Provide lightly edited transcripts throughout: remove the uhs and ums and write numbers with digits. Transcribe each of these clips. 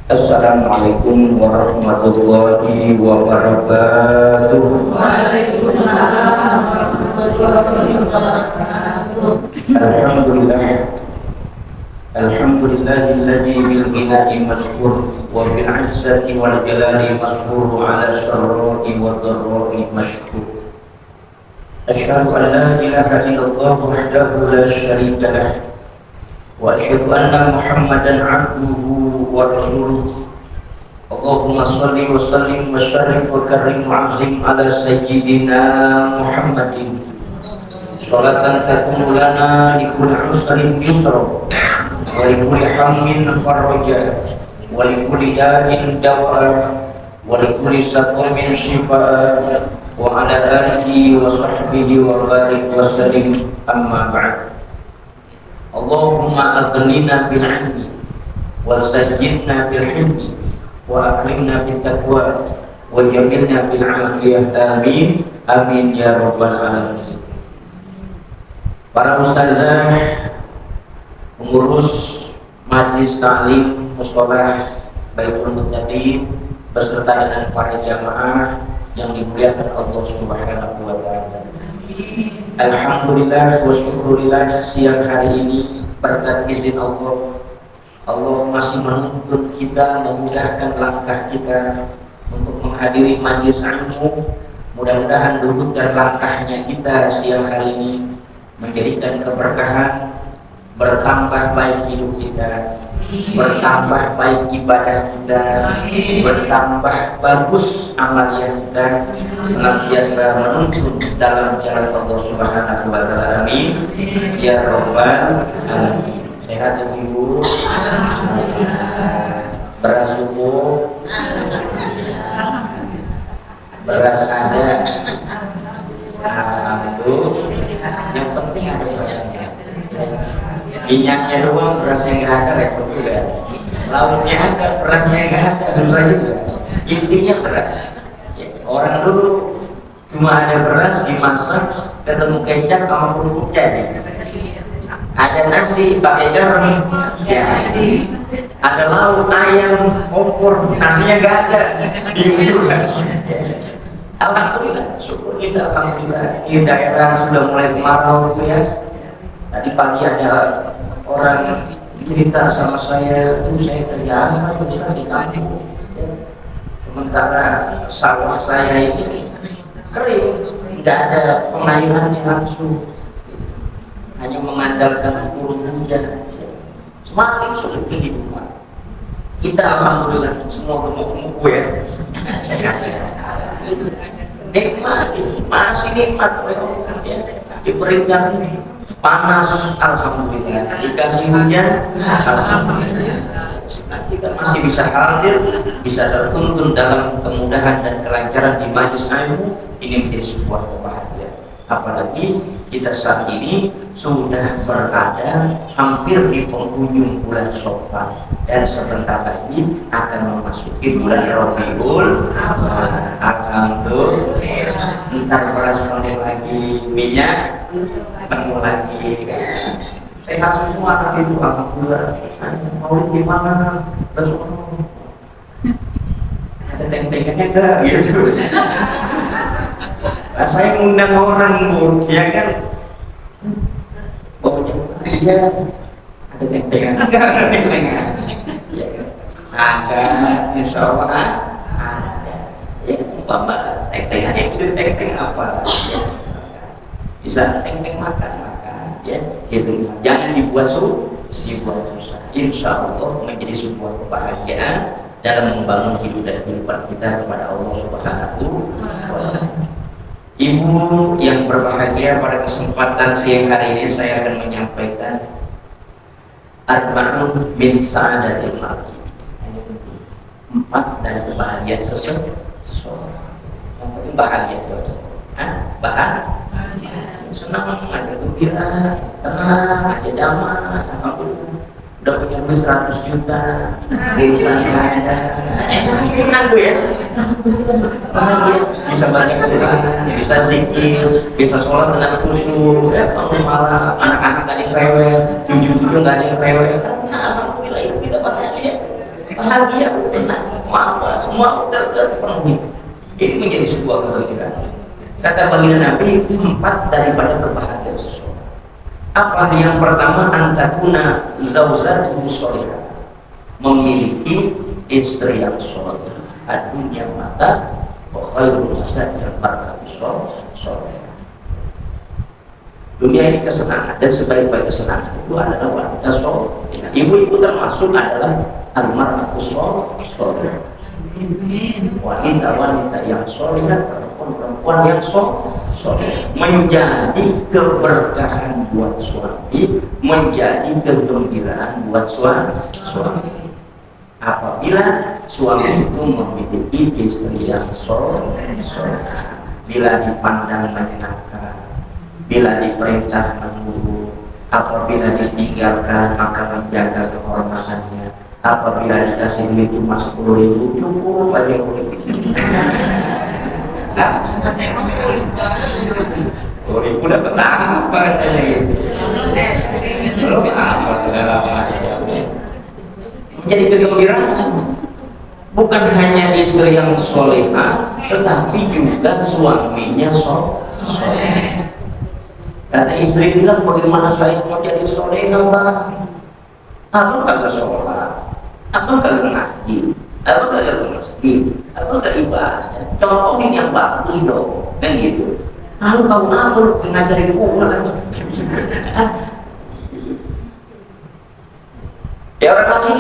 Assalamualaikum warahmatullahi wabarakatuh. Waalaikumsalam warahmatullahi wabarakatuh. Alhamdulillah. Alhamdulillahilladzi bil ghina'i maskur wa bil 'izzati wal jalali maskur ala syarri wa dharra'i mashkur. Asyhadu an la ilaha illallah wahdahu la syarika lah wa asyhadu anna Muhammadan 'abduhu wa rasuluh. Allahumma shalli wa sallim wa syarif wa karim wa azim ala sayyidina Muhammadin sholatan takunu lana li kulli usrin yusra wa li kulli hammin faraja wa li kulli da'in dawa wa li kulli saqamin shifaa wa ala alihi wa sahbihi wa barik wa sallim amma ba'd. Allahumma aghnina bil ilmi wa sayyidna bil hilmi wa akrimna bit taqwa wa jamilna bil afiyah, amin amin ya rabbal alamin. Para ustazah, pengurus majlis ta'lim musholah Baitul Muttaqin beserta dengan para jamaah yang dimuliakan Allah Subhanahu wa taala. Alhamdulillah wa syukurillah, siang hari ini berkat izin Allah, Allah masih menuntun kita, memudahkan langkah kita untuk menghadiri majlis ilmu. Mudah-mudahan duduk dan langkahnya kita siang hari ini menjadikan keberkahan, bertambah baik hidup kita, bertambah baik ibadah kita, bertambah bagus amalia kita, senantiasa menuntun dalam jalan Allah Subhanahu wa taala. Amin ya rabbal alamin. Sehat ibu, beras cukup, beras ada, alhamdulillah. Yang penting ada berasnya. Minyaknya doang, berasnya nggak ada, repot juga. Lauknya ada, berasnya nggak ada, susah juga. Intinya beras. Orang dulu cuma ada beras dimasak, ketemu kecap sama kerupuk jadi. Ada nasi pakai garam jadi. Ada lauk ayam opor, nasinya nggak ada, bingung. Alhamdulillah, syukur kita, alhamdulillah. Di daerah sudah mulai kemarau ya. Tadi pagi ada orang cerita sama saya, saya kerja apa terus di kampung. Sementara sawah saya ini kering, tidak ada pengairannya langsung, hanya mengandalkan turun hujan. Semakin sulit kehidupan kita, alhamdulillah semua gemuk-gemuk ya. Nikmat, masih nikmat ya. Diberikan panas, alhamdulillah. Dikasih hujan, alhamdulillah. Kita masih bisa hadir, bisa tertuntun dalam kemudahan dan kelancaran di majlis ilmu. Ini menjadi sebuah kebahagiaan. Apalagi kita saat ini sudah berada hampir di penghujung bulan Syawal dan sebentar lagi akan memasuki bulan Rabiul Awal. Alhamdulillah. Ntar beras penuh lagi, minyak penuh lagi. Sehat semua nanti itu, alhamdulillah. Mau di mana? Besok ada teng-tengannya enggak gitu. Nah, saya ngundang orang bu, ya kan? Baunya dia ada teng-tengan enggak? Ada teng-tengan. Ya, ada, insya Allah ada. Ya, bapak teng-tengannya bisa teng-teng apa? Ya. Bisa teng-teng makan. Ya, gitu. Jangan dibuat susah. Insya Allah menjadi sebuah kebahagiaan dalam membangun hidup dan kehidupan kita kepada Allah Subhanahu wa taala. Ibu yang berbahagia, pada kesempatan siang hari ini saya akan menyampaikan arba'un min sa'adatil mar'i. 4 dari kebahagiaan seseorang. Yang penting bahagia dong. Bahagia. Senang, ada gembira, tenang, ada damai, alhamdulillah. Udah punya duit 100 juta, urusan nggak ada. Senang gue ya. Bisa baca Quran, bisa zikir, bisa sholat dengan khusyuk. Kalau malah anak-anak nggak ada yang rewel, cucu-cucu nggak ada yang rewel. Nah, alhamdulillah kita bahagia. bahagia, tenang, semua terpenuhi. Ini menjadi sebuah kegembiraan. Kata baginda Nabi, 4 daripada kebahagiaan seseorang. Apa yang pertama? Antakuna zaujatuhu sholihah, memiliki istri yang soleh. Adunya mata, khairul masad barakatuh soleh. Dunia ini kesenangan, dan sebaik-baik kesenangan itu adalah wanita soleh. Ibu-ibu termasuk adalah almarhum soleh. Wanita-wanita yang soleh, perempuan yang soleh menjadi keberkahan buat suami, menjadi kegembiraan buat suami. Apabila suami itu memiliki istri yang soleh, bila dipandang menyenangkan, bila diperintah menurut, apabila ditinggalkan maka menjaga kehormatannya, apabila dikasih duit cuma 10.000 cukup aja. 10.000 dapat apa katanya gitu. Belum apa segala macam. Menjadi kegembiraan bukan hanya istri yang solehah, tetapi juga suaminya soleh. Kata istri bilang, bagaimana saya mau jadi solehah, Bang? Abang kagak sholat, abang kagak ngaji, abang kagak ke masjid, abang kagak ibadah. Contohin yang bagus dong, kan gitu. Lalu kau apa lu ngajarin gua kan? Ya orang lagi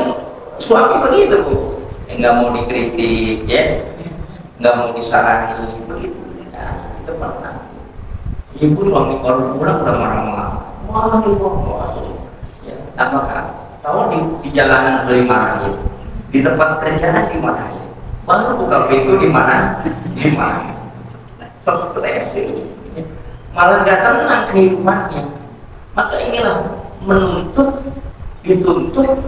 suami begitu, Bu. Nggak mau dikritik, ya, nggak mau disalahi, begitu. Nah, itu pernah. Ibu suami baru pulang udah marah-marah. Wah, ya, apakah? Tahu di jalanan beli marahin, di tempat kerjaan dimarahin, baru buka pintu dimarahin, stres, malah nggak tenang kehidupannya. Maka inilah dituntut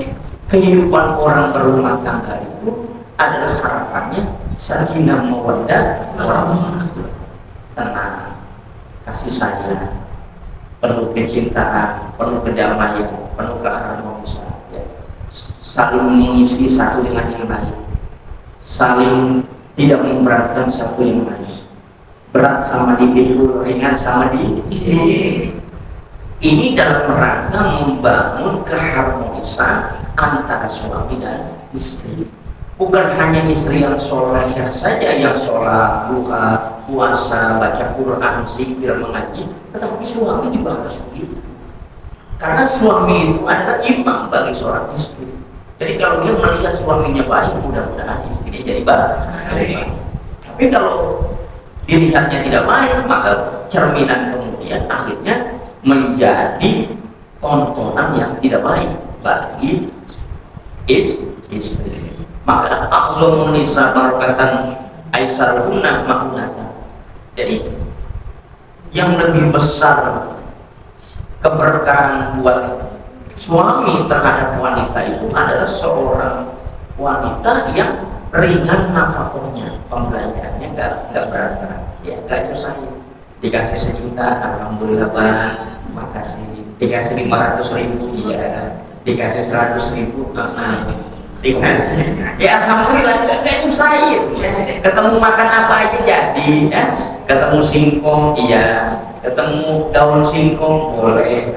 kehidupan orang berumah tangga itu adalah harapannya sakinah mawaddah warahmah, tenang, kasih sayang, penuh kecintaan, penuh kedamaian, penuh keharmonisan, ya. Saling mengisi satu dengan yang lain, saling tidak memberatkan satu yang lain, berat sama dipikul, ringan sama ini dalam rangka membangun keharmonisan antara suami dan istri. Bukan hanya istri yang solehah saja yang sholat, duha, puasa, baca Quran, zikir, mengaji, tetapi suami juga harus begitu. Karena suami itu adalah imam bagi seorang istri. Jadi kalau dia melihat suaminya baik, mudah-mudahan istrinya jadi baik. Tapi kalau dilihatnya tidak baik, maka cerminan kemudian akhirnya menjadi tontonan yang tidak baik bagi istri. Maka a'zamun nisa barakatan aisaruhunna ma'unatan. Jadi yang lebih besar keberkahan buat suami terhadap wanita itu adalah seorang wanita yang ringan nafkahnya, pembelanjaannya nggak berat-berat, ya nggak nyusahin. Dikasih 1 juta, alhamdulillah Bang, makasih. Dikasih 500.000, iya. Dikasih 100.000, dikasih. Ya alhamdulillah nggak nyusahin. Ketemu makan apa aja jadi, ya. Ketemu singkong, iya. Ketemu daun singkong boleh,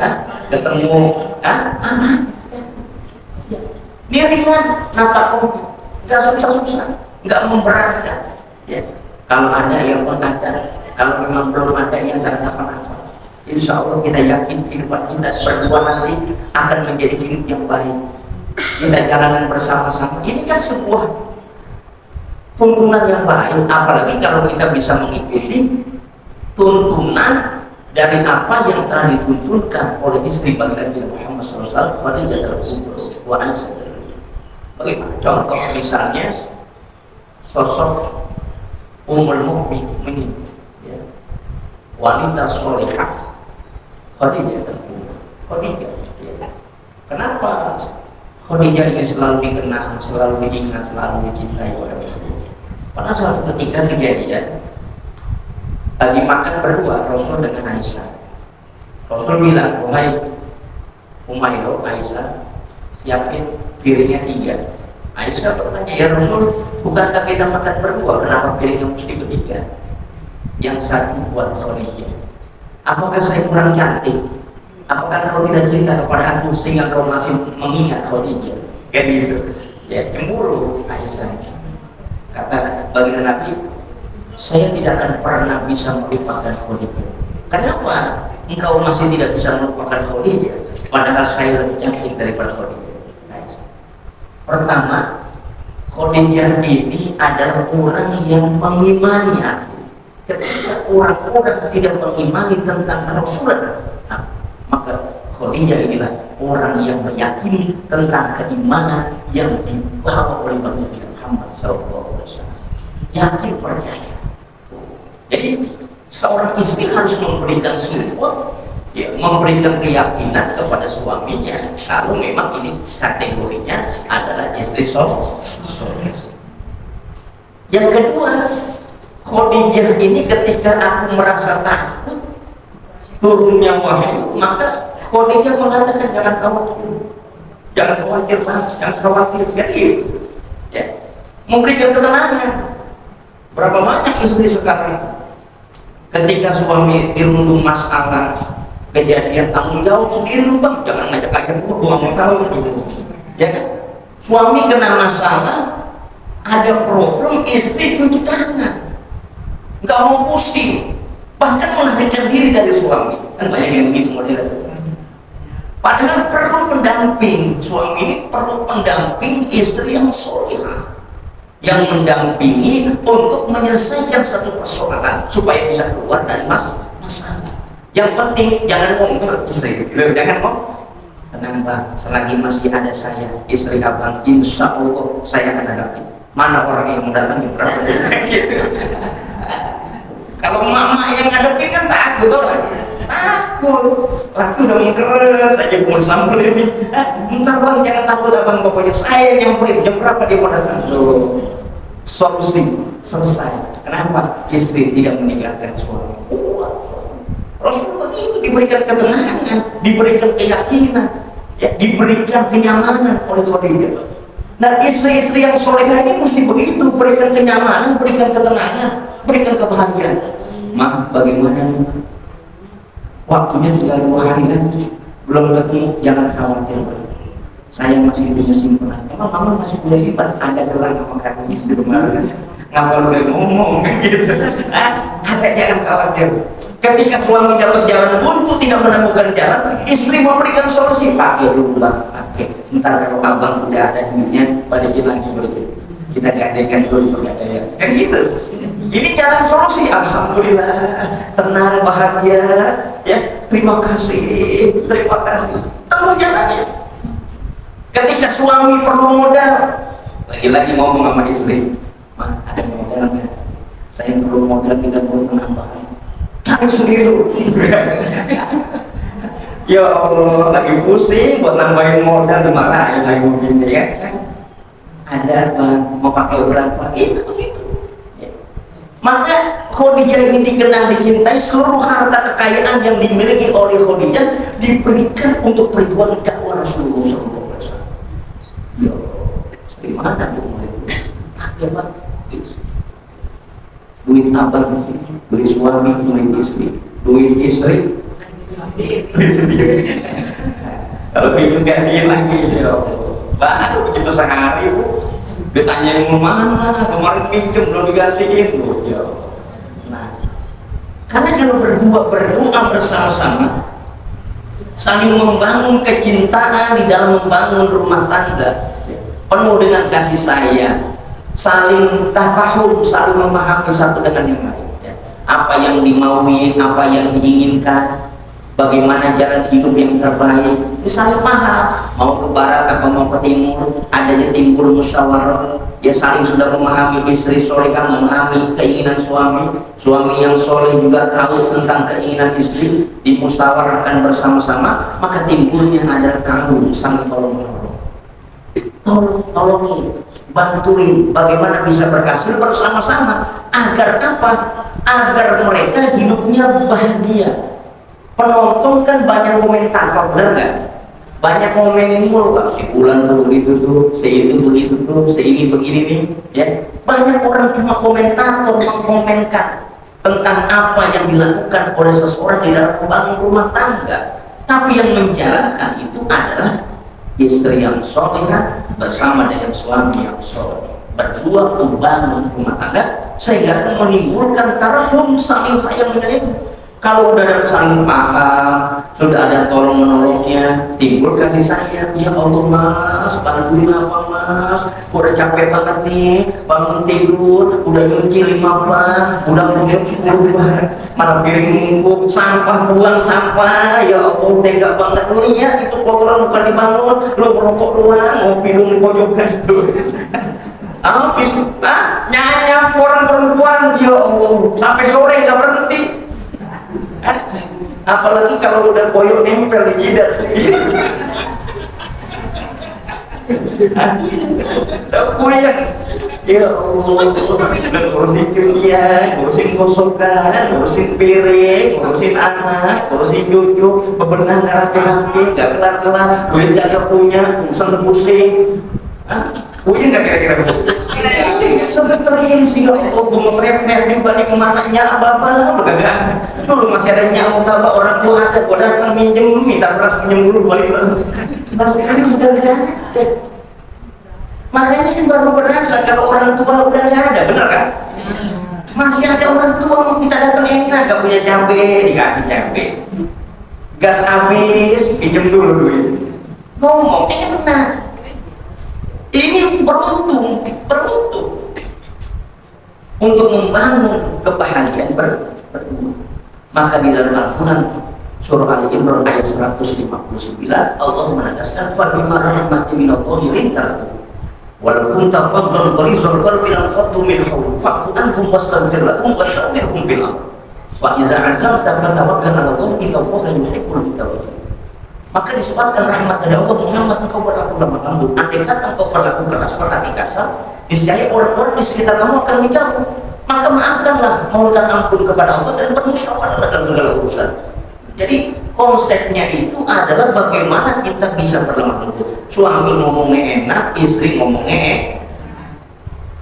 ketemu anak, dia ringan nafkahnya, nggak susah-susah, nggak memberatkan. Ya. Kalau ada yang pun ada, kalau memang belum ada yang nggak apa-apa. Insya Allah kita yakin kehidupan kita berdua nanti akan menjadi hidup yang baik. Kita jalanan bersama-sama. Ini kan sebuah tuntunan yang baik, apalagi kalau kita bisa mengikuti tuntunan dari apa yang telah dituntunkan oleh istri baginda Muhammad SAW pada jadwal wa Aisyah. Bagaimana? Contoh misalnya sosok Ummul Mukminin, ya. Wanita solehah Khadijah terfirman. Khadijah, ya. Kenapa Khadijah ini selalu dikenang, selalu diingat, selalu dicintai oleh Rasulullah? Pada suatu ketika kejadian lagi makan berdua Rasul dengan Aisyah. Rasul bilang, Umayro, Aisyah, siapin piringnya 3. Aisyah bertanya, ya Rasul, bukankah kita makan berdua? Kenapa piringnya mesti bertiga? Yang satu buat Khadijah. Apakah saya kurang cantik? Apakah kau tidak cinta kepada aku sehingga kau masih mengingat Khadijah? Kayak gitu. Ya, cemburu Aisyah. Kata baginda Nabi, saya tidak akan pernah bisa melupakan Khadijah. Kenapa engkau masih tidak bisa melupakan Khadijah? Padahal saya lebih cantik daripada Khadijah. Pertama, Khadijah ini adalah orang yang mengimani aku. Ketika orang-orang tidak mengimani tentang kerasulan, maka Khadijah inilah orang yang meyakini tentang keimanan yang dibawa oleh Nabi Muhammad SAW. Yakin, percaya. Jadi seorang istri harus memberikan support, ya, memberikan keyakinan kepada suaminya kalau memang ini kategorinya adalah istri soleh. Yang kedua, Khadijah ini ketika aku merasa takut turunnya wahyu, maka Khadijah mengatakan jangan khawatir, jangan khawatir. Jadi ya, memberikan ketenangan. Berapa banyak istri sekarang ketika suami dirundung masalah kejadian tanggung jawab sendiri, lu bang, jangan ngajak-ngajak gua mau tahu gitu. Ya kan? Suami kena masalah, ada problem, istri cuci tangan, nggak mau pusing, bahkan melarikan diri dari suami. Kan banyak yang begitu modelnya. Padahal perlu pendamping, suami ini perlu pendamping istri yang solihah, yang mendampingi untuk menyelesaikan satu persoalan supaya bisa keluar dari masalah. Yang penting jangan ngomel istri, jangan ngomel. Tenang bang, selagi masih ada saya, istri abang, insya Allah saya akan hadapi. Mana orang yang mendatangi berapa gitu. Kalau mama yang ngadepin kan takut orang. Takut, laki udah mengkeret aja mau samperin ini. Bentar bang, jangan takut abang, pokoknya saya yang nyamperin. Jam berapa dia mau datang? Solusi selesai. Kenapa istri tidak meninggalkan suami? Rasul begitu, diberikan ketenangan, diberikan keyakinan, ya, diberikan kenyamanan oleh Khadijah. Nah, istri-istri yang solehah ini mesti begitu, berikan kenyamanan, berikan ketenangan, berikan kebahagiaan. Maaf, bagaimana? Waktunya tinggal 2 hari lagi, belum ketemu, jangan khawatir. Saya masih punya simpanan. Emang mama masih punya simpanan? Ada gelang sama kaki di rumah. Ngapa lu ngomong gitu? Ada, jangan khawatir. Ketika suami dapat jalan buntu tidak menemukan jalan, istri memberikan solusi. Pakai dulu bang, pakai. Ntar kalau abang udah ada duitnya, balikin lagi begitu. Kita gandenkan dulu pegadaian. Kan gitu. Ini jalan solusi. Alhamdulillah, tenang, bahagia. Ya, terima kasih. Temu jalannya. Ketika suami perlu modal, lagi-lagi ngomong sama istri, "Ma, ada modal nggak? Saya perlu modal, kita perlu penambahan." Cari sendiri lu. Ya Allah, lagi pusing buat nambahin modal, dimarahin lagi begini ya. Ada bang, mau pakai berapa? Itu begitu. Ya. Maka Khadijah ini dikenal, dicintai. Seluruh harta kekayaan yang dimiliki oleh Khadijah diberikan untuk perjuangan dakwah Rasulullah SAW. Ya Allah, dari mana tuh itu? Pakai bang. Duit abang, duit suami, duit istri, duit istri, duit sendiri. Kalau bingung gantiin lagi, ya baru cuma sehari bu, ditanyain mau mana, kemarin pinjam belum digantiin bu. Ya. Nah, karena kalau berdoa bersama-sama, saling membangun kecintaan di dalam membangun rumah tangga, penuh dengan kasih sayang, saling tafahum, saling memahami satu dengan yang lain, ya. Apa yang dimauin, apa yang diinginkan, bagaimana jalan hidup yang terbaik, saling paham. Mau ke barat apa mau ke timur, adanya timbul musyawarah, ya saling sudah memahami. Istri solehah memahami keinginan suami yang soleh juga tahu tentang keinginan istri, dimusyawarahkan bersama-sama, maka timbulnya adalah tanggung, saling tolong-menolong. Tolongin, bantuin bagaimana bisa berhasil bersama-sama. Agar apa? Agar mereka hidupnya bahagia. Penonton kan banyak komentator, benar nggak? banyak ngomenin mulu, si bulan tuh begitu tuh, si itu begitu tuh, si ini begini nih, ya. Banyak orang cuma komentator mengkomenkan tentang apa yang dilakukan oleh seseorang di dalam membangun rumah tangga, tapi yang menjalankan itu adalah istri yang solehah bersama dengan suami yang soleh, berdua membangun rumah tangga sehingga menimbulkan tarahum, saling sayang menyayangi. Kalau udah ada saling paham, sudah ada tolong menolongnya, timbul kasih sayang. Ya Allah mas, bantuin apa mas, udah capek banget nih, bangun tidur, udah nyuci 5 bar, udah ngusuk 10 bar, mana piring ngumpul, sampah, buang sampah. Ya Allah tega banget, lihat itu kotoran bukan dibangun, lo merokok doang, ngopi dulu di pojokan itu. Habis, nyanyi orang perempuan, ya Allah, sampai sore nggak berhenti. Apalagi kalau udah koyok nempel di jidat. Koyok, ya Allah, ngurusin cucian, ngurusin kosokan, ngurusin piring, ngurusin anak, ngurusin cucu, bebenah rapi-rapi, gak kelar-kelar, duit gak punya, pusing. Punya nggak kira-kira? Sebenernya sih gak mau teriak-teriak juga nih kemananya abah-abah dulu masih ada nyamuk abah orang tua ada, gua datang minjem, minta beras pinjem dulu balik pas sekarang udah nggak ada. Makanya kan baru berasa kalau orang tua udah nggak ada, bener kan? Masih ada orang tua mau kita datang enak, gak punya cabai dikasih cabai, gas habis pinjem dulu duit, ngomong enak. Ini beruntung untuk membangun kebahagiaan berdua. Maka di dalam Al-Quran surah Ali Imran ayat 159 Allah menegaskan fabima rahmatin minallahi lintar walau kunta fadlan ghalidhal qalbi lanfaddu min hawlik fa'fu anhum wastaghfir lahum wasyawirhum fil amr wa idza 'azamta fatawakkal 'ala Allah inna Allaha yuhibbul mutawakkilin. Maka disebabkan rahmat dari Allah, Muhammad engkau berlaku lemah lembut. Andai kata engkau berlaku keras, berhati kasar, niscaya orang-orang di sekitar kamu akan menjauh. Maka maafkanlah, mohonkan ampun kepada Allah dan bermusyawarah dalam segala urusan. Jadi konsepnya itu adalah bagaimana kita bisa berlemah lembut. Suami ngomongnya enak, istri ngomongnya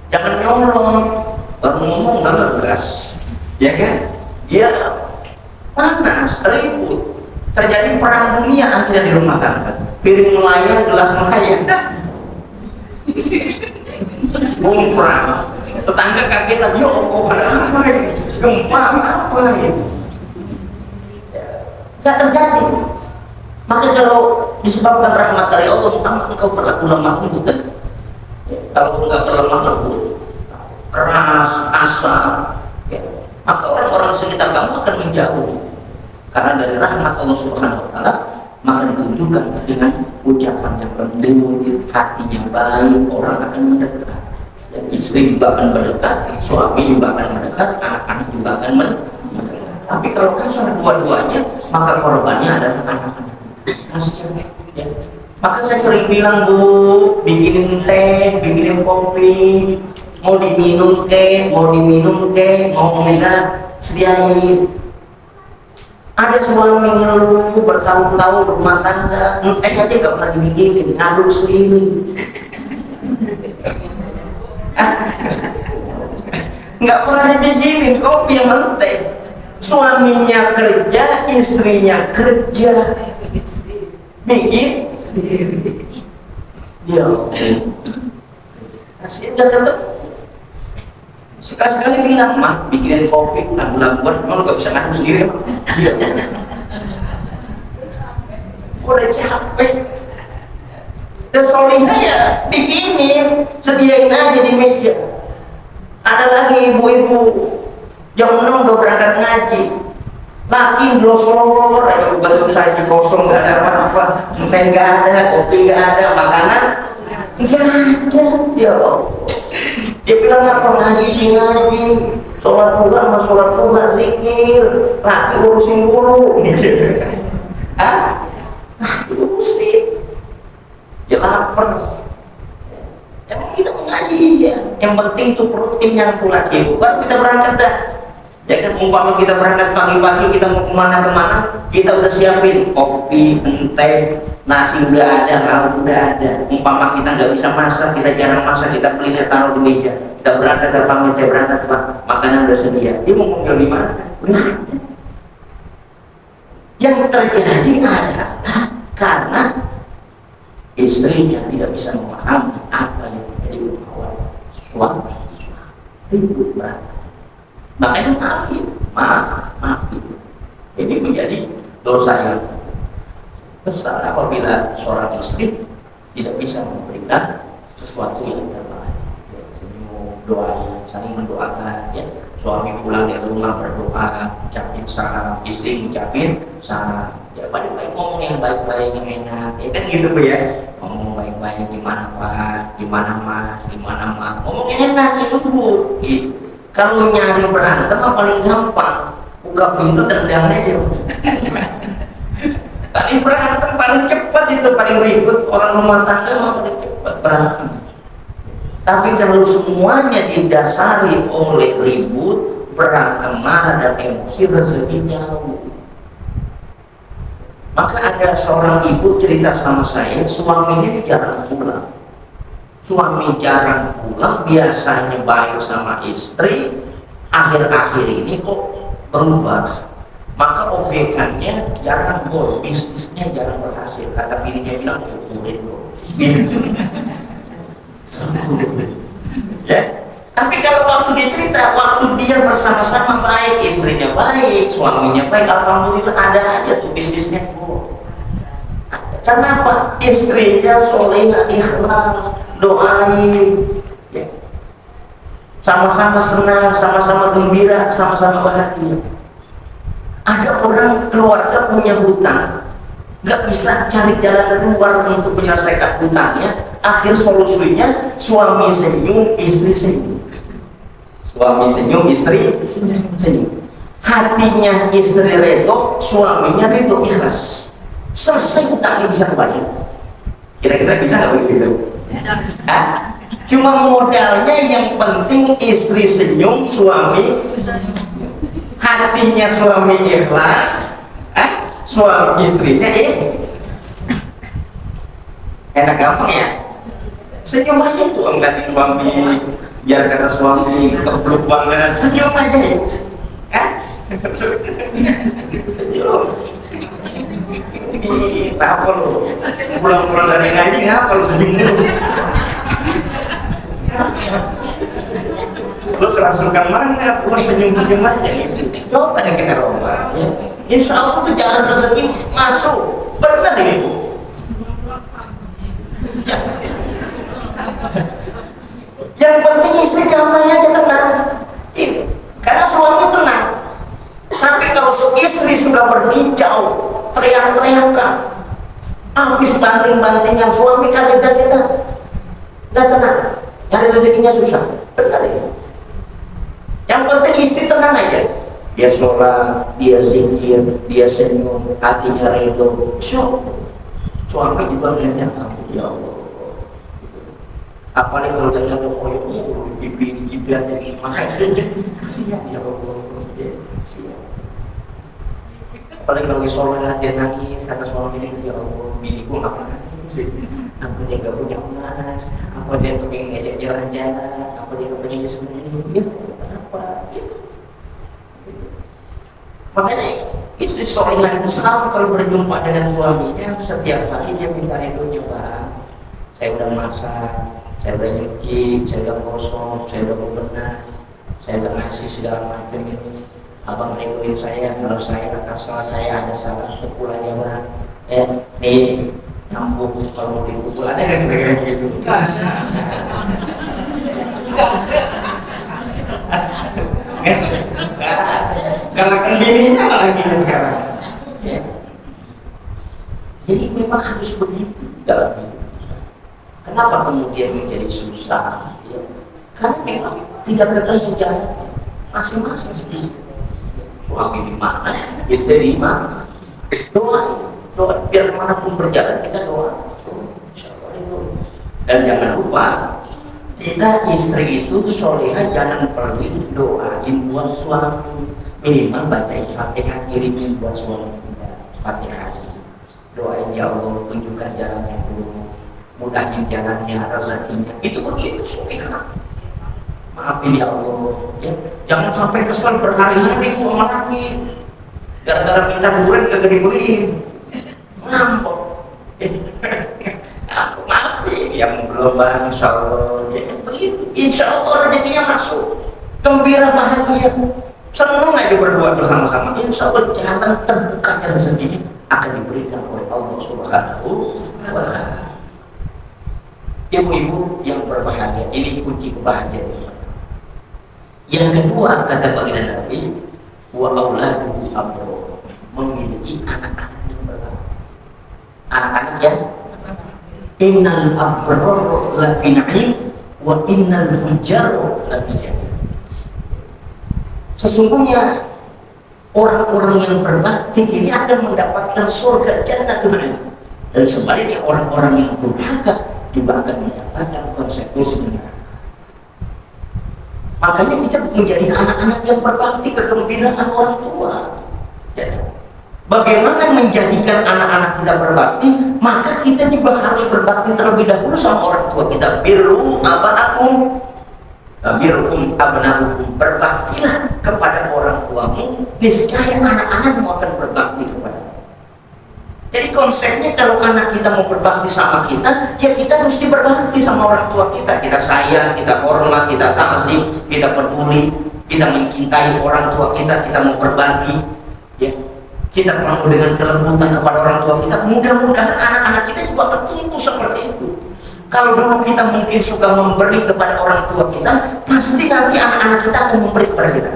jangan nyolong, baru ngomong udah ngegas, ya kan? Ya panas, ribut. Terjadi perang dunia akhirnya di rumah tangga, piring melayang, gelas melayang, bom perang, tetangga kagetan, ya Allah ada apa ini, gempa apa ini, tidak terjadi. Maka kalau disebabkan rahmat dari Allah, Muhammad engkau berlaku lemah lembut, kalau enggak berlemah lembut, keras, kasar, ya, maka orang-orang sekitar kamu akan menjauh. Karena dari rahmat Allah Subhanahu wa Ta'ala, maka ditunjukkan dengan ucapan yang lembut, hati yang baik, orang akan mendekat. Dan istri juga akan mendekat, suami juga akan mendekat, anak-anak juga akan mendekat. Tapi kalau kasar dua-duanya, maka korbannya adalah anak-anak. Kasihan, ya. Maka saya sering bilang, Bu, bikinin teh, bikinin kopi, mau diminum ke, mau enggak, sediain. Ada suami ngeluh bertahun-tahun rumah tangga, teh aja gak pernah dibikinin, ngaduk sendiri. Nggak pernah dibikinin kopi yang teh. Suaminya kerja, istrinya kerja, bikin ya kasihan gak ketemu. Sekali-sekali bilang, mah bikinin kopi, lagu-laguan, emang gak bisa ngaduk sendiri mah? Iya. Udah capek. Dan solihah ya bikinin, sediain aja di meja. Ada lagi ibu-ibu jam 6 udah berangkat ngaji, laki glosor aja betul saja kosong, gak ada apa-apa, teh gak ada, kopi gak ada, makanan gak ada. Ya Allah, dia bilang apa ngaji sih ngaji, sholat Tuhan sama sholat Tuhan zikir, laki urusin dulu. Hah? Urusin, ya lapar. Emang kita mengaji ya, yang penting tuh perut kenyang tuh laki, bukan kita berangkat dah. Ya kan, umpama kita berangkat pagi-pagi, kita mau kemana-kemana, kita udah siapin kopi, teh, nasi udah ada, lauk udah ada. Umpama kita nggak bisa masak, kita jarang masak, kita beli taruh di meja. Kita berangkat ke pamit, saya berangkat ke makanan udah sedia. Dia mau ngomong gimana? Udah ada. Yang terjadi adalah karena istrinya tidak bisa memahami apa yang menjadi kemauan suami. Ribut berantakan. Makanya maaf. Ini menjadi dosa yang besar apabila seorang istri tidak bisa memberikan sesuatu yang terbaik. Doa, saling mendoakan, ya. Suami pulang dari rumah berdoa, ucapin salam, istri ngucapin salam. Ya, baik-baik, ngomong yang baik-baik, yang enak, ya kan gitu Bu ya. Ngomong baik-baik, gimana Pak, gimana Mas, gimana Mak, ngomong yang enak, yang lembut gitu. Kalau nyari berantem paling gampang, buka pintu tendang aja. Paling berantem paling cepat itu, paling ribut orang rumah tangga mah paling cepat berantem. Tapi kalau semuanya didasari oleh ribut, berantem, marah dan emosi, rezeki jauh. Maka ada seorang ibu cerita sama saya, suaminya jarang pulang. Suami jarang pulang, biasanya baik sama istri, akhir-akhir ini kok berubah. Maka obyekannya jarang gol, bisnisnya jarang berhasil. Kata bininya bilang, syukurin loh. Ya. Tapi kalau waktu dia cerita, waktu dia bersama-sama baik, istrinya baik, suaminya baik, alhamdulillah ada aja tuh bisnisnya gol. Kenapa? Istrinya solehah, ikhlas, doain, ya. Sama-sama senang, sama-sama gembira, sama-sama bahagia. Ada orang keluarga punya hutang, nggak bisa cari jalan keluar untuk menyelesaikan hutangnya. Akhir solusinya suami senyum, istri senyum. Suami senyum, istri senyum. Hatinya istri redo, suaminya redo, ikhlas. Selesai hutangnya bisa kembali. Kira-kira bisa nggak begitu? Cuma modalnya yang penting istri senyum, suami hatinya suami ikhlas, suami istrinya enak gampang ya. Senyum aja tuh ngeliatin suami, biar kata suami keblok banget, senyum aja ya. Senyum. Apa lu? Pulang-pulang dari ngaji ngapa lu senyum dulu? Lu kerasukan mana? Gua senyum-senyum aja gitu. Coba deh kita coba. Insya Allah tuh jalan rezeki masuk. Benar ini Bu. Ya. Yang penting istri damai aja, tenang. Ini. Karena suami tenang. Tapi kalau istri sudah berkicau, teriak-teriakan, habis banting-bantingan, suami kaget-kagetan, nggak tenang, nyari rezekinya susah. Benar ya. Yang penting istri tenang aja. Dia sholat, dia zikir, dia senyum, hatinya ridho. Suami juga ngeliatnya kamu, ya Allah. Apalagi kalau dia ada koyoknya, pipi jidatnya, makanya kasihan ya Allah. Apalagi kalau sholat dia nangis, kata suami ini, ya Allah, biniku nggak nangis. Apa dia nggak punya emas? Apa dia pengen ngajak jalan-jalan? Apa dia pengen sendiri? Ya, apa? Gitu. Makanya istri solehah itu selalu kalau berjumpa dengan suaminya, setiap hari dia minta ridhonya, Bang. Saya udah masak, saya udah nyuci, saya udah gosok, saya udah bebenah, saya udah ngasih segala macam ini. Abang rinduin saya, kalau saya kata salah, saya ada salah pukul aja Bang. Nih nyambung, kalau mau dipukul ada kan kira-kira gitu. Karena kan bininya lagi sekarang. Ya. Jadi memang harus begitu dalam hidup. Kenapa kemudian menjadi susah? Ya. Karena memang tidak ketemu jalan masing-masing sendiri. Suami di mana, istri di mana. Doa, biar kemanapun berjalan kita doa. Dan jangan lupa, kita istri itu solehah jangan pelit doain buat suami, minimal bacain Fatihah, kirimin buat suami kita Fatihah, doain ya Allah tunjukkan jalannya dulu, mudahin jalannya, rezekinya, itu begitu solehah. Maafin ya Allah ya. Jangan sampai kesal berhari-hari gua sama laki gara-gara minta duren kagak dibeliin, ngambek. Aku maafin yang belum bang, insya Allah ya, begitu, insya Allah rezekinya masuk, gembira bahagia, senang aja berdua bersama-sama, insya Allah jalan terbukanya rezeki akan diberikan oleh Allah Subhanahu wa Ta'ala. Ibu-ibu yang berbahagia, ini kunci kebahagiaan. Yang kedua kata baginda Nabi, wa auladu abro, memiliki anak-anak yang berbakti. Anak-anak yang innal abrar la fi na'im wa innal fujjar la fi jahim. Sesungguhnya orang-orang yang berbakti ini akan mendapatkan surga jannatul na'im, dan sebaliknya orang-orang yang durhaka juga akan mendapatkan konsekuensi neraka. Makanya kita menjadi anak-anak yang berbakti, kegembiraan orang tua ya. Bagaimana menjadikan anak-anak kita berbakti? Maka kita juga harus berbakti terlebih dahulu sama orang tua kita. Birru aba'akum birrukum abna'ukum, berbaktilah kepada orang tuamu, niscaya anak-anakmu akan berbakti kepada. Jadi konsepnya kalau anak kita mau berbakti sama kita, ya kita mesti berbakti sama orang tua kita. Kita sayang, kita hormat, kita ta'zim, kita peduli, kita mencintai orang tua kita, kita mau berbagi, ya. Kita penuh dengan kelembutan kepada orang tua kita. Mudah-mudahan anak-anak kita juga akan tumbuh seperti itu. Kalau dulu kita mungkin suka memberi kepada orang tua kita, pasti nanti anak-anak kita akan memberi kepada kita.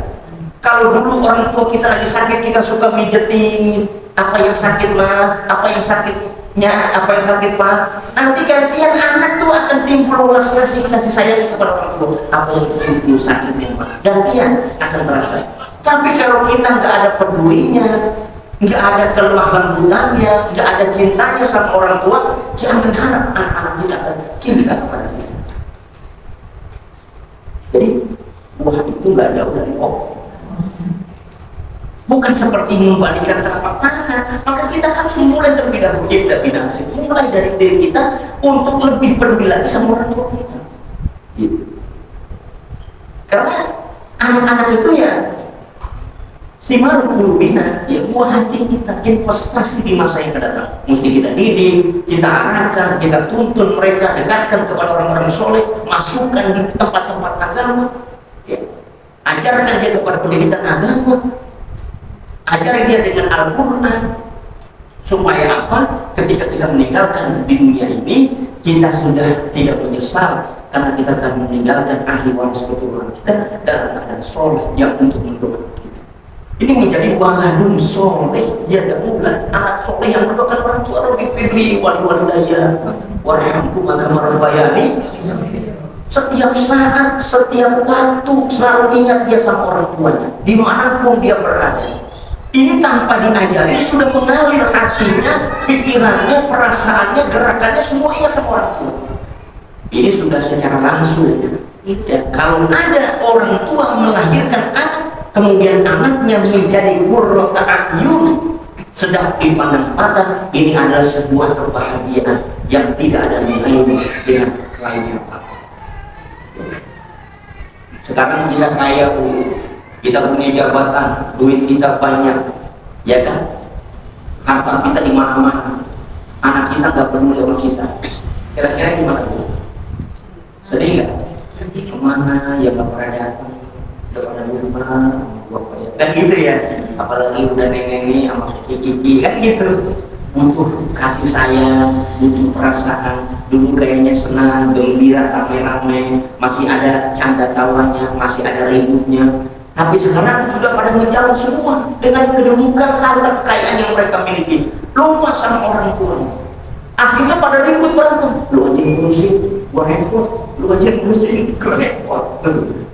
Kalau dulu orang tua kita lagi sakit, kita suka mijetin, apa yang sakit mah, apa yang sakitnya, apa yang sakit mah. Nanti gantian anak tuh akan timbul ulas kasih sayang kepada orang tua. Apa yang timbul sakitnya mah, gantian akan terasa. Tapi kalau kita nggak ada pedulinya, nggak ada kelemah lembutannya, nggak ada cintanya sama orang tua, jangan harap anak-anak kita akan cinta kepada kita. Jadi buah itu nggak jauh dari Allah. Bukan seperti membalikan telapak tangan, maka kita harus mulai terlebih dahulu, mulai dari diri kita untuk lebih peduli lagi sama orang tua kita. Gitu. Karena anak-anak itu ya simarul qulubina, ya buah hati kita, investasi di masa yang akan datang. Mesti kita didik, kita arahkan, kita tuntun mereka, dekatkan kepada orang-orang soleh, masukkan di tempat-tempat agama, ya. Ajarkan dia kepada pendidikan agama. Ajar dia dengan Al-Quran, supaya apa? Ketika kita meninggalkan di dunia ini, kita sudah tidak menyesal karena kita telah meninggalkan ahli waris keturunan kita dalam keadaan soleh yang untuk mendoakan kita. Ini menjadi waladun soleh, ya damulah anak soleh yang mendoakan orang tua. Rabbi firli wali walidayya warhamhuma kama rabbayani. Setiap saat, setiap waktu selalu ingat dia sama orang tuanya, dimanapun dia berada. Ini tanpa diajari sudah mengalir hatinya, pikirannya, perasaannya, gerakannya, semua ingat sama orang tua. Ini sudah secara langsung. Ya, kalau ada orang tua melahirkan anak, kemudian anaknya menjadi qurrata a'yun, sedang dipandang mata, ini adalah sebuah kebahagiaan yang tidak ada nilainya dengan lainnya. Sekarang kita kaya, kita punya jabatan, duit kita banyak, ya kan? Harta kita di mana-mana, anak kita nggak peduli sama kita. Kira-kira gimana Bu? Sedih nggak? Sedih. Kemana ya nggak pernah datang, udah pada rumah, kan gitu ya. Apalagi udah nenek sama kiki kan gitu. Butuh kasih sayang, butuh perasaan. Dulu kayaknya senang, gembira, rame-rame, masih ada canda tawanya, masih ada ributnya. Tapi sekarang sudah pada menjalan semua dengan kedudukan harta kekayaan yang mereka miliki, lupa sama orang tua. Akhirnya pada ribut berantem, lu aja ngurusin, gua repot, lu aja ngurusin, gua repot.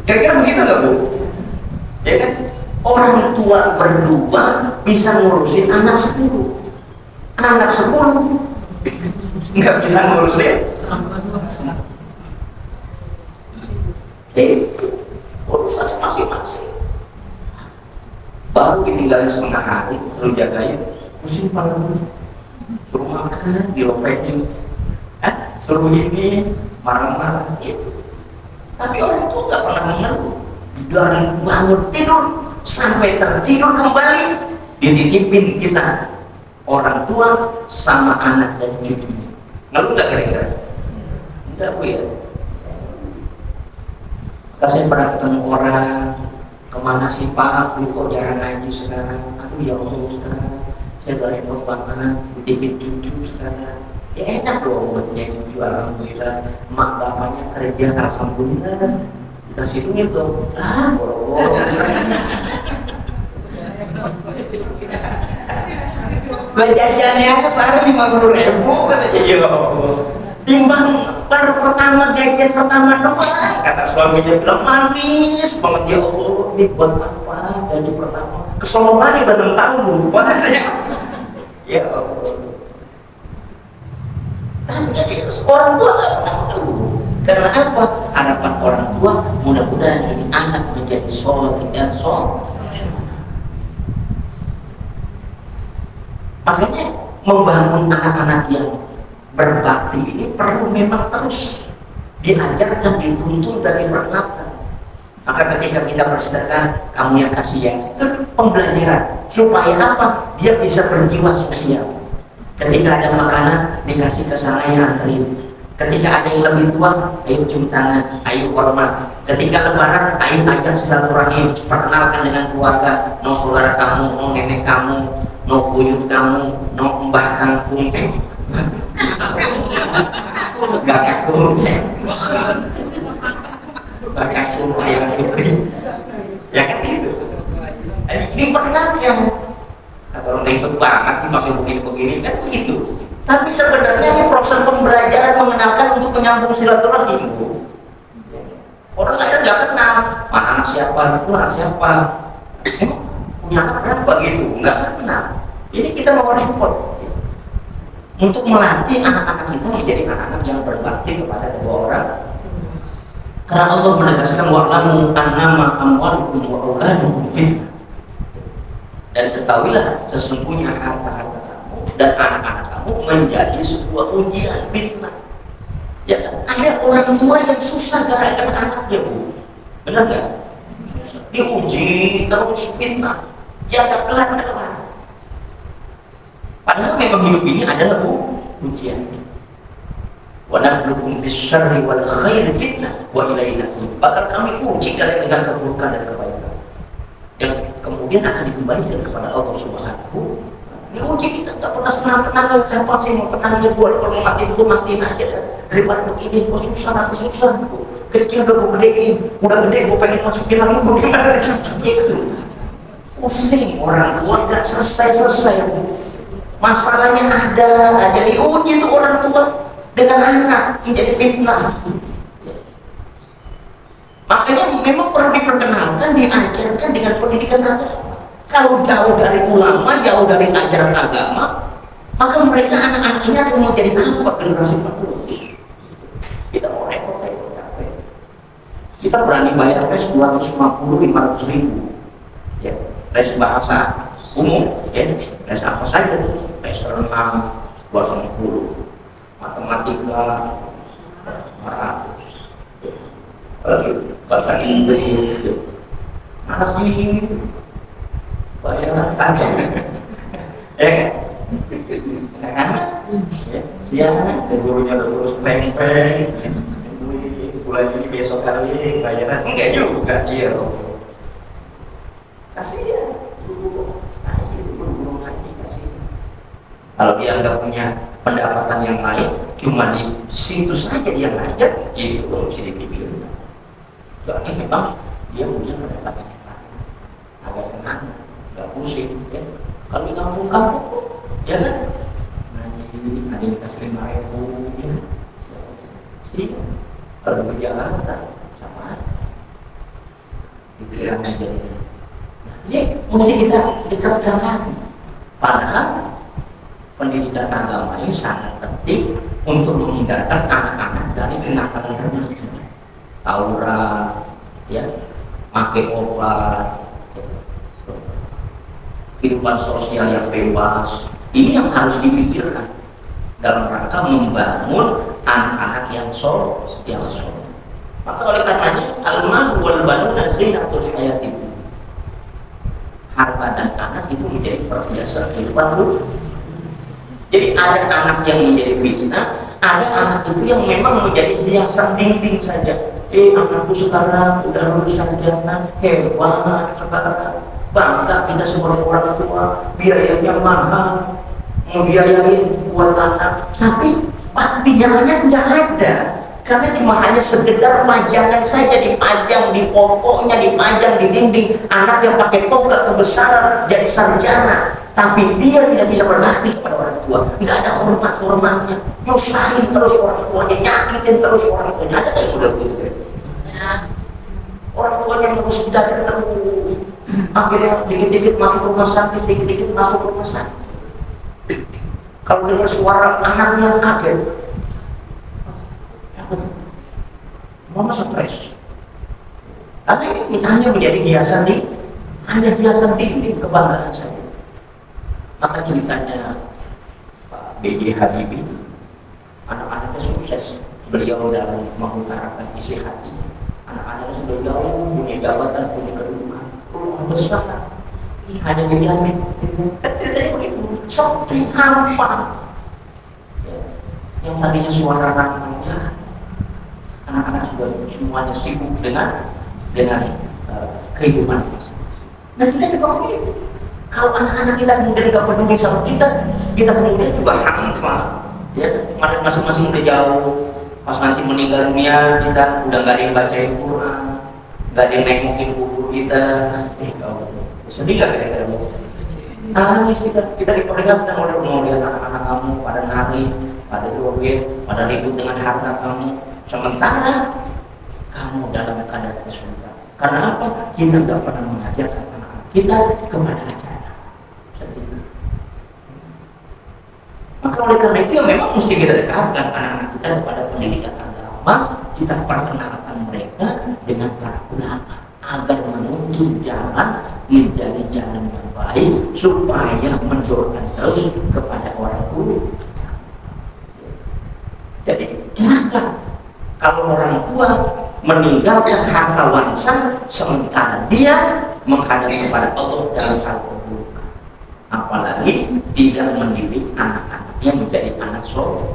Kira-kira begitu nggak Bu? Ya kan? Orang tua berdua bisa ngurusin anak 10, anak 10 nggak bisa ngurusin. itu urusannya masing-masing. Baru ditinggalin setengah hari, lalu jagain, pusing pala dulu, suruh makan, dilopetin, suruh ini, marah-marah, gitu. Tapi orang tua nggak pernah mengeluh. Dari bangun tidur sampai tertidur kembali, dititipin kita orang tua sama anak dan cucunya. Ngeluh nggak kira-kira? Enggak Bu ya. Saya pernah ketemu orang, kemana sih Pak? Lu kok jarang ngaji sekarang? Aduh ya Allah Ustaz, saya udah repot banget, dititipin cucu sekarang. Ya enak dong buat jadi cucu, alhamdulillah. Mak bapaknya kerja, alhamdulillah. Dikasih duit dong. Boro-boro. Jajannya aku sehari 50.000 kata ya Allah. Timbang baru pertama jajan pertama doang, kata suaminya bilang manis banget ya Allah, ini buat apa gaji pertama? Kesombongan nih udah 6 tahun lupa ya Allah. Tapi orang tua nggak pernah mengeluh. Karena apa? Harapan orang tua mudah-mudahan ini anak menjadi soleh dan soleh. Makanya membangun anak-anak yang berbakti ini perlu memang terus diajarkan, dituntun dan diperkenalkan. Maka ketika kita bersedekah, kamu yang kasih ya, itu pembelajaran supaya apa? Dia bisa berjiwa sosial. Ketika ada makanan dikasih ke sana yang anterin. Ketika ada yang lebih tua, ayo cium tangan, ayo hormat. Ketika lebaran, ayo ajak silaturahim, perkenalkan dengan keluarga, no saudara kamu, no nenek kamu, no buyut kamu, no mbah kangkung, gak kakung, mbah kangkung ayam kering, ya kan gitu. Ini perkenalkan. Kalau ribet banget sih pakai begini-begini kan gitu. Tapi sebenarnya ini proses pembelajaran mengenalkan untuk menyambung silaturahim. Orang lain nggak kenal, mana anak siapa, itu anak siapa, punya anak berapa gitu, nggak kenal. Ini kita mau repot untuk melatih anak-anak kita menjadi anak-anak yang berbakti kepada kedua orang. Karena Allah menegaskan wa'lamu annama amwalukum wa auladukum fitnah. Dan ketahuilah sesungguhnya harta-harta kamu dan anak-anak kamu menjadi sebuah ujian, fitnah. Ya kan? Ada orang tua yang susah gara-gara anaknya, Bu. Benar nggak? Diuji terus, fitnah. Ya nggak kelar-kelar. Padahal memang hidup ini adalah ujian. Wa nabluukum bisyarri wal khairi fitnah wa ilaina. Bakal kami uji kalian dengan keburukan dan kebaikan, yang kemudian akan dikembalikan kepada Allah Subhanahu. Diuji kita nggak pernah senang-tenang, kapan sih mau tenangnya gue, kalau mau matiin aja dah. Daripada begini, gue susah, kecil udah gue gedein, udah gede gue pengen masukin lagi, bagaimana gitu. Pusing, orang tua nggak selesai. Masalahnya ada aja, diuji tuh orang tua dengan anak, jadi fitnah. Makanya memang perlu diperkenalkan, diajarkan dengan pendidikan agama. Kalau jauh dari ulama, jauh dari ajaran agama, maka mereka anak-anak ini akan mau jadi apa generasi penerus? Kita mau repot-repot capek. Kita berani bayar les 250-500 ribu, ya, les bahasa umum, ya, les apa saja, les renang 250, matematika 400. Bahasa Inggris, anak ini bayar aja, ya kan? Anak-anak, ya, gurunya terus peng-peng, bulan ini besok kali bayaran enggak juga, iya. Kasihan, kalau dia nggak punya pendapatan yang lain, cuma di situ saja dia ngajar, itu mesti dipikirkan. Soalnya memang dia punya pendapatan yang lain, agak tenang, nggak pusing. Ya. Kalau di kampung-kampung, ya kan, ngaji, ada yang kasih 5.000, ya kan. Sih, kalau di Jakarta sama, pikiran aja. Ini mesti kita dekatkan lagi. Padahal pendidikan agama ini sangat penting untuk menghindarkan anak-anak dari kenakalan remaja, tawuran, ya, pakai obat, kehidupan sosial yang bebas. Ini yang harus dipikirkan dalam rangka membangun anak-anak yang soleh. Maka oleh karenanya al-malu wal banuna zinatul hayatid. Harta dan anak itu menjadi perhiasan kehidupan dunia. Jadi ada anak yang menjadi fitnah, ada anak itu yang memang menjadi hiasan dinding saja. Anakku sekarang udah lulus sarjana, hebat sekarang, bangga kita sebagai orang tua, biayanya mahal, membiayain buat anak, tapi baktinya nggak ada. Karena cuma hanya sekedar pajangan saja, dipajang di pokoknya, dipajang di dinding. Anak yang pakai toga kebesaran jadi sarjana, tapi dia tidak bisa berbakti kepada orang tua, nggak ada hormatnya, nyusahin terus orang tuanya, nyakitin terus orang tuanya. Ada yang udah begitu? Orang tuanya harus dada terus, akhirnya dikit-dikit masuk rumah sakit, dikit-dikit masuk rumah sakit. Kalau dengar suara anaknya kaget, mama stres. Karena ini hanya menjadi hiasan dinding kebanggaan saya. Maka ceritanya Pak B.J. Habibie, anak-anaknya sukses, beliau dalam mengutarakan isi hati. Anak-anaknya sudah jauh punya jabatan, punya kedudukan, rumah besar, hanya dijamin. Ceritanya begitu, sepi hampa. Yang tadinya suara ramai, anak-anak sudah semuanya sibuk dengan kehidupan masing-masing. Nah kita juga begitu. Kalau anak-anak kita kemudian nggak peduli sama kita kemudian juga hampa. Ya, masing-masing udah jauh. Pas nanti meninggal dunia kita udah nggak ada yang bacain Quran, nggak ada yang nengokin kubur kita. Sedih nggak kira-kira? Nangis kita diperlihatkan oleh mau lihat anak-anak kamu pada nari, pada joget, pada ribut dengan harta kamu. Sementara kamu dalam keadaan kesulitan. Karena apa? Kita nggak pernah mengajarkan anak-anak kita kepada ajaran. Maka oleh karena itu memang mesti kita dekatkan anak-anak kita kepada pendidikan agama. Kita perkenalkan mereka dengan para ulama agar menuntun jalan menjadi jalan yang baik supaya mendorong terus kepada orang tua. Jadi celaka kalau orang tua meninggalkan harta warisan sementara dia menghadap kepada Allah dalam hal keburukan, apalagi tidak mendidik anak-anaknya menjadi anak soleh.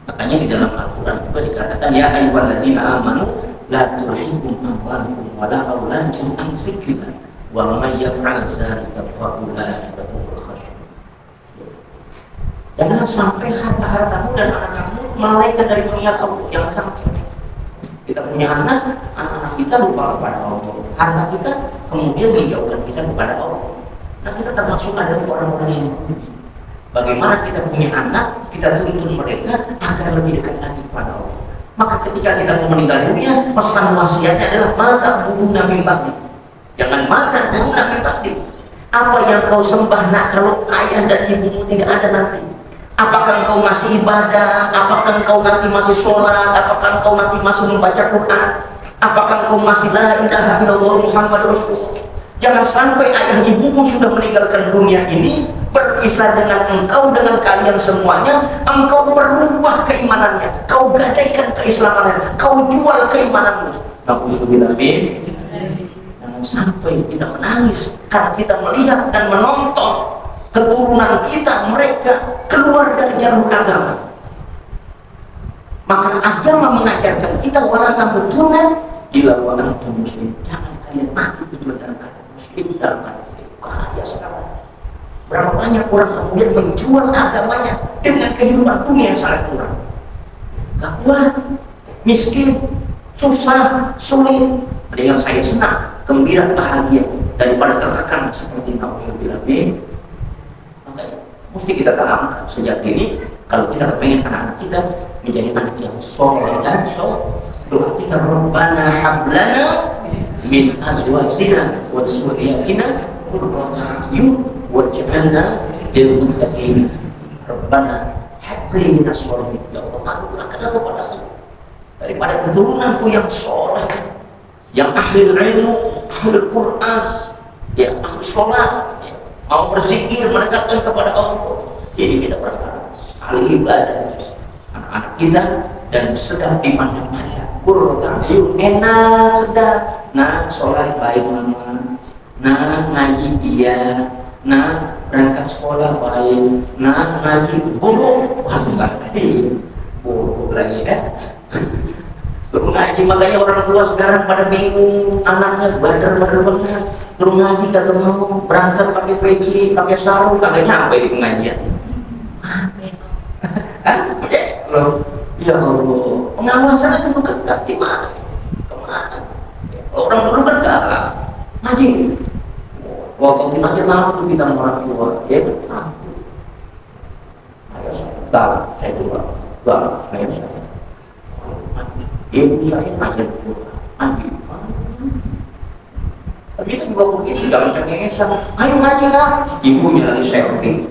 Makanya di dalam Al-Quran juga dikatakan ya ayyuhalladzina amanu la tulhikum amwalukum wala auladukum an dzikrillah wa may yaf'al dzalika fa ulaika humul khasirun. Jangan sampai harta-hartamu dan anak-anakmu melalaikan dari mengingat Allah. Jangan sampai. Kita punya anak-anak kita lupa kepada Allah. Harta kita kemudian menjauhkan kita kepada Allah. Nah kita termasuk ada orang-orang yang bagaimana kita punya anak, kita tuntun mereka agar lebih dekat lagi kepada Allah. Maka ketika kita mau meninggal dunia, pesan wasiatnya adalah mata bulu nabi bakti. Jangan mata bulu nabi bakti. Apa yang kau sembah nak kalau ayah dan ibumu tidak ada nanti? Apakah engkau masih ibadah? Apakah engkau nanti masih sholat? Apakah engkau nanti masih membaca Quran? Apakah engkau masih la ilaha illallah Muhammad Rasulullah? Jangan sampai ayah ibumu sudah meninggalkan dunia ini, berpisah dengan engkau, dengan kalian semuanya, engkau berubah keimanannya, kau gadaikan keislamannya, kau jual keimananmu. Na'udzubillah. Jangan sampai kita menangis karena kita melihat dan menonton keturunan kita, mereka keluar dari jalur agama. Maka agama mengajarkan kita wala tambutuna ila wa antum muslim. Jangan kalian mati kecuali dalam keadaan muslim, dalam keadaan bahaya sekarang. Berapa banyak orang kemudian menjual agamanya dengan kehidupan dunia yang sangat murah. Gak kuat, miskin, susah, sulit. Dengan saya senang, gembira, bahagia daripada tertekan seperti na'udzubillah. Mesti kita tanamkan sejak dini kalau kita pengen anak-anak kita menjadi anak yang soleh dan soleh. Doa kita Rabbana hablana min azwajina wa dzurriyyatina qurrata a'yun waj'alna lil muttaqin. Rabbana habli minas sholihin. Ya Allah, anugerahkanlah kepadaku daripada keturunanku yang soleh yang ahli ilmu, ahli Quran, ya ahli sholat, ya, mau berzikir mendekatkan kepada Allah. Jadi kita berharap ahli ibadah anak-anak kita dan sedang dimana-mana. Qurrata ayun, enak sedap. Nah, sholat baik mama. Nah, ngaji dia. Nah, berangkat sekolah baik. Nah, ngaji buruk. Wah, buruk lagi ya. Suruh ngaji, makanya orang tua sekarang pada bingung, anaknya badar-badar banget. Suruh ngaji kagak mau, berangkat pakai peci, pakai sarung, kagak nyampe di pengajian. Ya Allah, pengawasan itu ketat di mana? Kemana? Orang dulu kan galak, ngaji. Waktu kita laku kita orang tua, ya kan? Ayo saya, saya juga, saya. Ibu saya ngajar ngaji. Tapi kita juga begitu, jangan cengengesan. Ayo ngaji lah. Ibunya lagi selfie.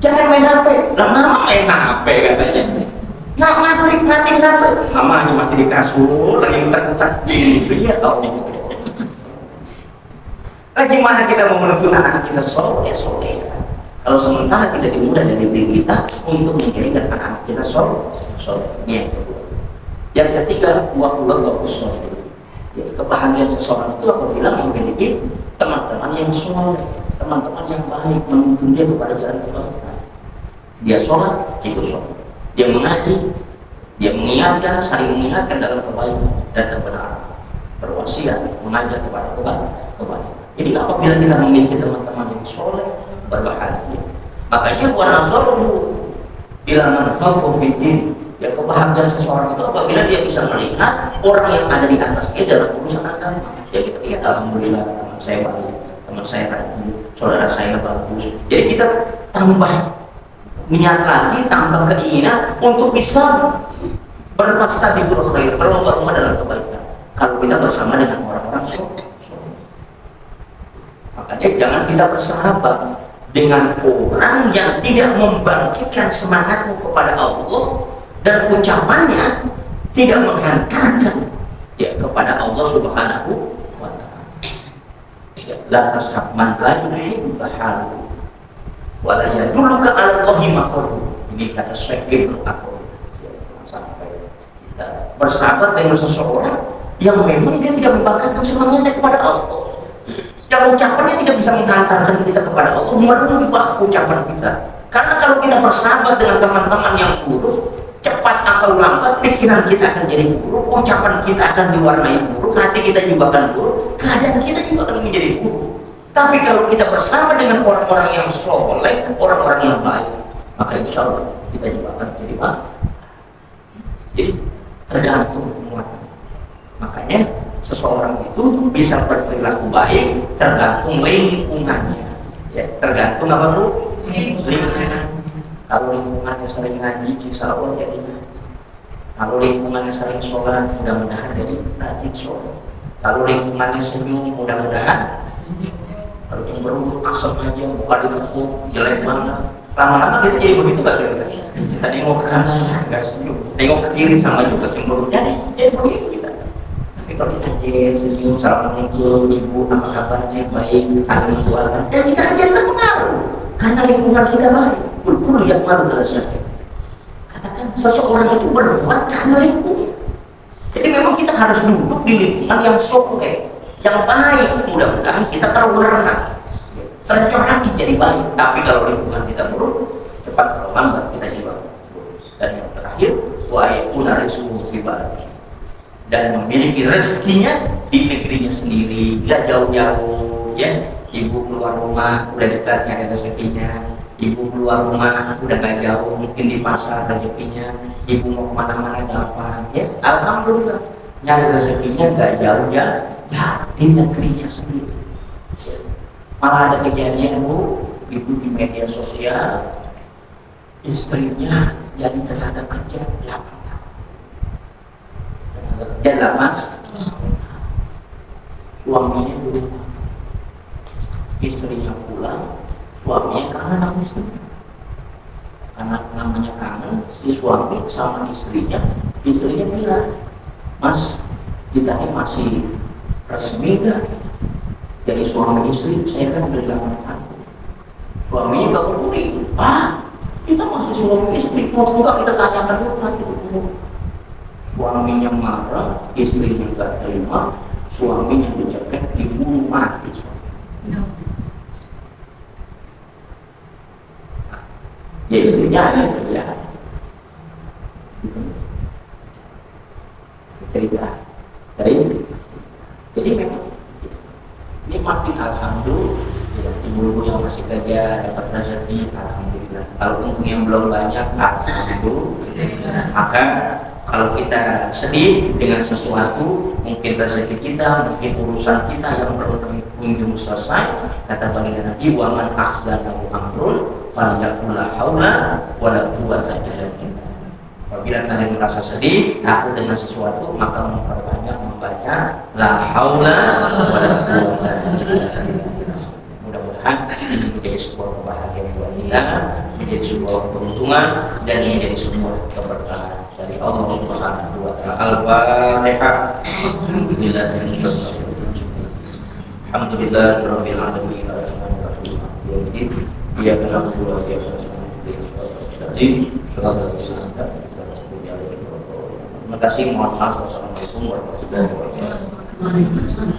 Jangan main HP. Lah mama main HP katanya. Nah, matiin HP. Mama hanya masih di kasur, lagi muter-muter. Iya tau nih. Lah gimana kita mau menuntun anak kita soleh? Kalau sementara tidak dimulai dari diri kita untuk menjadikan anak kita soleh. Ini yang kedua. Yang ketiga, waqullahu soleh. Kebahagiaan seseorang itu apabila memiliki teman-teman yang soleh, teman-teman yang baik, menuntun dia kepada jalan kebaikan. Dia sholat, ikut sholat. Dia mengaji, dia mengingatkan, saling mengingatkan dalam kebaikan dan kebenaran. Berwasiat, mengajak kepada kebaikan. Jadi apabila kita memiliki teman-teman yang soleh, berbahagia. Makanya wa nazaruhu ila man fawqa fiddin. Ya, kebahagiaan seseorang itu apabila dia bisa melihat orang yang ada di atas dia dalam urusan agama. Ya kita lihat, alhamdulillah teman saya baik, teman saya rajin, saudara saya bagus. Jadi kita tambah niat lagi, tambah keinginan untuk bisa berfastabiqul khair, berlomba-lomba dalam kebaikan. Kalau kita bersama dengan orang-orang soleh. Makanya jangan kita bersahabat dengan orang yang tidak membangkitkan semangatmu kepada Allah dan ucapannya tidak menghantarkan ya kepada Allah Subhanahu wa ta'ala. La tashab man la yuhibbuka halu wa la yadulluka 'ala Allahi maqalu. Ini kata Syekh Ibnu Athir. Sampai kita bersahabat dengan seseorang yang memang dia tidak membangkitkan semangatnya kepada Allah, yang ucapannya tidak bisa menghantarkan kita kepada Allah, merubah ucapan kita. Karena kalau kita bersahabat dengan teman-teman yang buruk, cepat atau lambat pikiran kita akan jadi buruk, ucapan kita akan diwarnai buruk, hati kita juga akan buruk, keadaan kita juga akan menjadi buruk. Tapi kalau kita bersama dengan orang-orang yang soleh, orang-orang yang baik, maka insya Allah kita juga akan jadi baik. Jadi tergantung. Makanya seseorang itu bisa berperilaku baik tergantung lingkungannya. Ya, tergantung apa Bu? Lingkungan. Kalau lingkungannya sering ngaji, insya Allah jadinya. Kalau lingkungannya sering sholat, mudah-mudahan jadi rajin sholat. Kalau lingkungannya senyum, mudah-mudahan. Kalau cemberut, asap aja, buka ditekuk, jelek banget. Lama-lama kita jadi begitu gak kira-kira? Kita nengok ke kanan, gak senyum. Nengok ke kiri sama juga cemberut. Jadi begitu kita. Tapi kalau kita aja senyum, assalamualaikum, ibu, apa kabarnya, baik, saling mendoakan. Dan kita akan jadi terpengaruh. Karena lingkungan kita baik. Kulkul yang malu adalah sakit. Katakan seseorang itu berbuat karena lingkungan. Jadi memang kita harus duduk di lingkungan yang soleh, yang baik. Mudah-mudahan kita terwarna, tercorak jadi baik. Tapi kalau lingkungan kita buruk, cepat atau lambat kita juga buruk. Dan yang terakhir, wa yakuna rizquhu fi baladihi, dan memiliki rezekinya di negerinya sendiri, gak jauh-jauh. Ya, ibu keluar rumah udah dekat nyari rezekinya. Ibu keluar rumah udah gak jauh, mungkin di pasar rezekinya. Ibu mau kemana-mana gampang. Ya, alhamdulillah nyari rezekinya gak jauh-jauh, ya di negerinya sendiri. Malah ada kejadian Bu, ibu di media sosial, istrinya jadi tenaga kerja 8 tahun. Tenaga kerja 8, suaminya di rumah. Istrinya pulang, suaminya kangen sama istrinya. Karena namanya kangen, si suami sama istrinya Istrinya bilang, Mas, kita ini masih resmi gak jadi suami istri? Saya kan udah 8 tahun. Suaminya gak peduli. Kita masih suami istri. Kalau enggak kita tanyakan dulu nanti dulu. Suaminya marah, istrinya gak terima, suaminya diceplek, dibunuh mati. Ya istrinya ada kerjaan. Cerita. Jadi memang ini makin alhamdulillah ya, ibu-ibu yang masih kerja dapat rezeki alhamdulillah. Kalau untuk yang belum banyak alhamdulillah. Maka kalau kita sedih dengan sesuatu, mungkin rezeki kita, mungkin urusan kita yang belum kunjung selesai, kata baginda Nabi, wa man ahsanahu amrun falyaqul la haula wala quwwata illa billah. Apabila kalian merasa sedih, takut dengan sesuatu, maka memperbanyak membaca la haula wala quwwata illa billah. Mudah-mudahan ini menjadi sebuah kebahagiaan buat kita, menjadi sebuah keuntungan dan menjadi sebuah keberkahan dari Allah Subhanahu wa taala. Al-Fatihah. Alhamdulillahirabbil alamin. Iyyaka na'budu wa iyyaka nasta'in. Terima kasih. Mohon maaf. Wassalamualaikum warahmatullahi wabarakatuh.